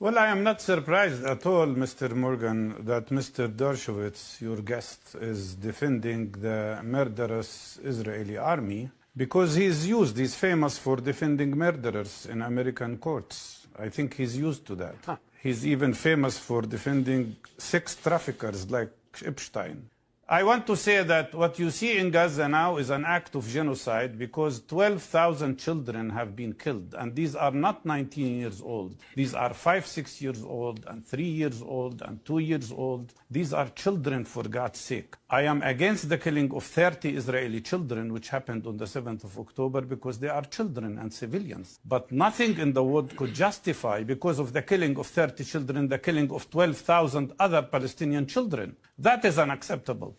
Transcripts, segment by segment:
Well, I am not surprised at all, Mr. Morgan, that Mr. Dershowitz, your guest, is defending the murderous Israeli army because he's famous for defending murderers in American courts. I think he's used to that. Huh. He's even famous for defending sex traffickers like Epstein. I want to say that what you see in Gaza now is an act of genocide because 12,000 children have been killed. And these are not 19 years old. These are 5, 6 years old and 3 years old and 2 years old. These are children, for God's sake. I am against the killing of 30 Israeli children, which happened on the 7th of October, because they are children and civilians. But nothing in the world could justify, because of the killing of 30 children, the killing of 12,000 other Palestinian children. That is unacceptable.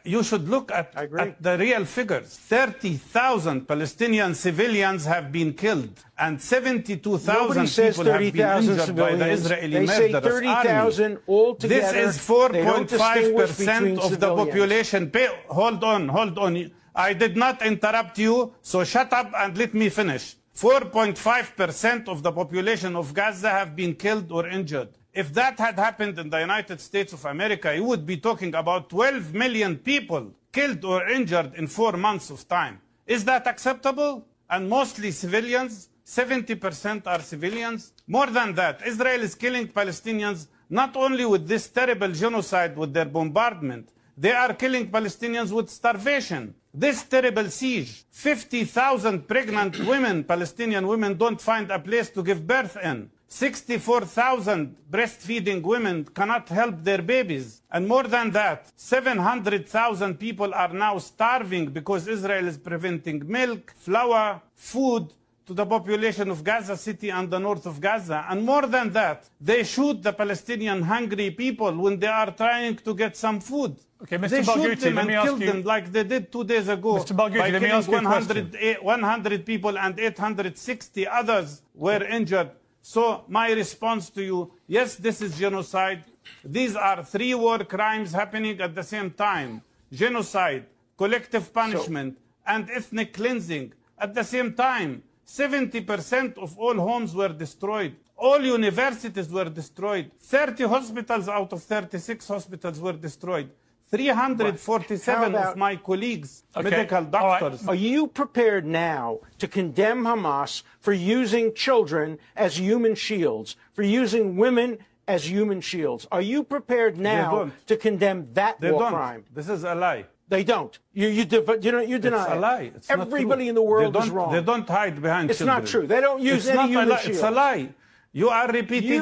You should look at the real figures. 30,000 Palestinian civilians have been killed, and 72,000 people have been injured by the Israeli murderous army. This is 4.5% of the population. Hold on. I did not interrupt you, so shut up and let me finish. 4.5% of the population of Gaza have been killed or injured. If that had happened in the United States of America, you would be talking about 12 million people killed or injured in 4 months of time. Is that acceptable? And mostly civilians? 70% are civilians? More than that, Israel is killing Palestinians not only with this terrible genocide with their bombardment, they are killing Palestinians with starvation. This terrible siege, 50,000 pregnant women, Palestinian women, don't find a place to give birth in. 64,000 breastfeeding women cannot help their babies. And more than that, 700,000 people are now starving because Israel is preventing milk, flour, food to the population of Gaza City and the north of Gaza. And more than that, they shoot the Palestinian hungry people when they are trying to get some food. Okay, Mr. Barghouti, let me ask you... They shoot them and kill them like they did 2 days ago. Mr. Barghouti, let me ask you a question. 100 people and 860 others were injured. So my response to you, yes, this is genocide. These are 3 war crimes happening at the same time. Genocide, collective punishment, and ethnic cleansing. At the same time, 70% of all homes were destroyed. All universities were destroyed. 30 hospitals out of 36 hospitals were destroyed. 347 of my colleagues, medical doctors. Are you prepared now to condemn Hamas for using children as human shields, for using women as human shields? Are you prepared now to condemn that war crime? This is a lie. They don't. You deny it. It's a lie. It's Everybody in the world is wrong. They don't hide behind children. It's not true. They don't use any human shields. It's a lie. You are repeating.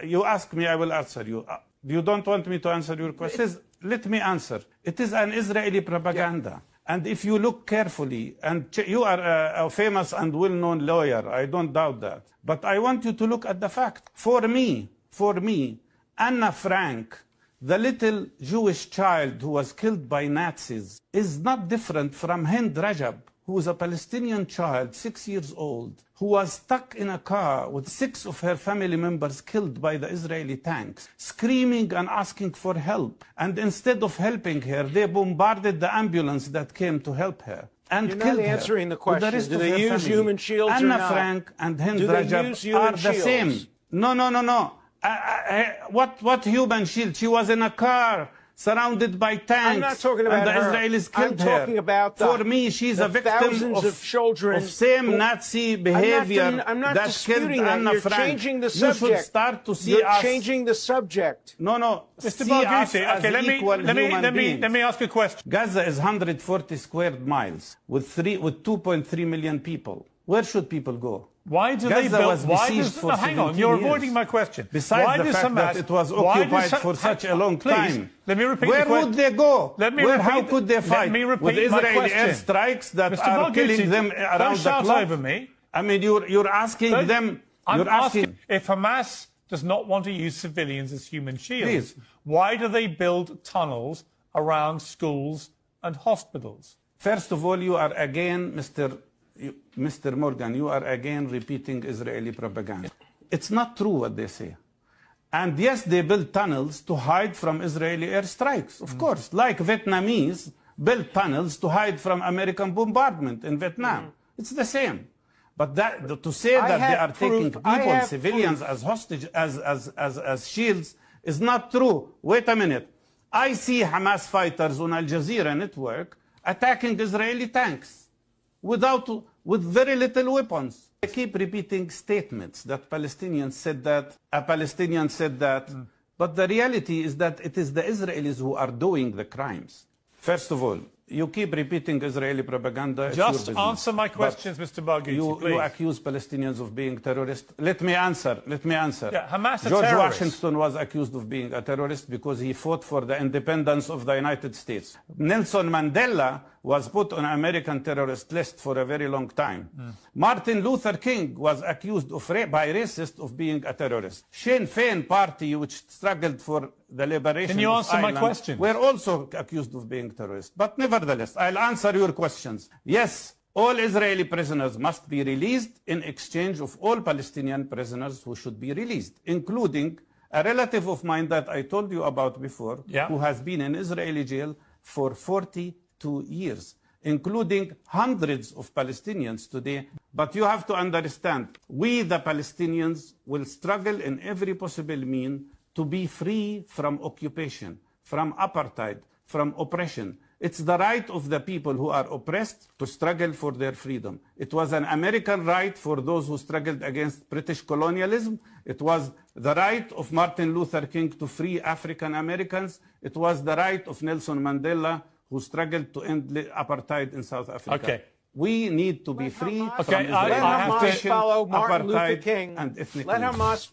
You ask me, I will answer you. You don't want me to answer your questions? Let me answer. It is an Israeli propaganda. Yeah. And if you look carefully, and you are a famous and well-known lawyer, I don't doubt that. But I want you to look at the fact. For me, Anna Frank, the little Jewish child who was killed by Nazis, is not different from Hind Rajab, who was a Palestinian child, 6 years old, who was stuck in a car with 6 of her family members killed by the Israeli tanks, screaming and asking for help. And instead of helping her, they bombarded the ambulance that came to help her and killed her. You're not answering the question. Do they use human shields or not? Anna Frank and Hind Rajab are the same. No. What human shield? She was in a car surrounded by tanks. I'm not talking about and the Israelis killed her. I'm talking about For me, she's a victim of children of same Nazi behavior. I'm not disputing that. Anna You're Frank. changing the subject. You should start to see You're us. changing the subject. No. Mr. See Barghouti, us okay, let me ask you a question. Gaza is 140 square miles with 2.3 million people. Where should people go? Why do Gaza they build? was besieged for hang on, you're avoiding my question. Besides the fact that it was occupied for such a long time. Let me repeat Where would they go? How could they fight? Let me repeat with Israeli airstrikes that Mr. are Barghouti, killing them around the clock? Over me. I mean, you're asking them. I'm asking if Hamas does not want to use civilians as human shields. Why do they build tunnels around schools and hospitals? First of all, you are again, Mr. Morgan, you are again repeating Israeli propaganda. It's not true what they say. And yes, they build tunnels to hide from Israeli airstrikes, of course, like Vietnamese built tunnels to hide from American bombardment in Vietnam. It's the same. But to say that they are taking people, civilians, as hostage, as shields, is not true. Wait a minute. I see Hamas fighters on Al Jazeera network attacking Israeli tanks with very little weapons. They keep repeating statements that Palestinians said that, a Palestinian said that, but the reality is that it is the Israelis who are doing the crimes. First of all, you keep repeating Israeli propaganda. Just answer my questions, Mr. Barghouti, you accuse Palestinians of being terrorists. Let me answer. Yeah, Hamas are George terrorists. Washington was accused of being a terrorist because he fought for the independence of the United States. Nelson Mandela was put on an American terrorist list for a very long time. Martin Luther King was accused by racists of being a terrorist. Sinn Féin party, which struggled for the liberation Can you of answer Ireland, my questions? were also accused of being terrorists. But nevertheless, I'll answer your questions. Yes, all Israeli prisoners must be released in exchange of all Palestinian prisoners who should be released, including a relative of mine that I told you about before, who has been in Israeli jail for 42 years, including hundreds of Palestinians today. But you have to understand, we the Palestinians will struggle in every possible means to be free from occupation, from apartheid, from oppression. It's the right of the people who are oppressed to struggle for their freedom. It was an American right for those who struggled against British colonialism. It was the right of Martin Luther King to free African Americans. It was the right of Nelson Mandela, who struggled to end apartheid in South Africa. Okay. We need to be free from Let Hamas follow Martin Luther apartheid, King. and ethnic Let cleansing. Hamas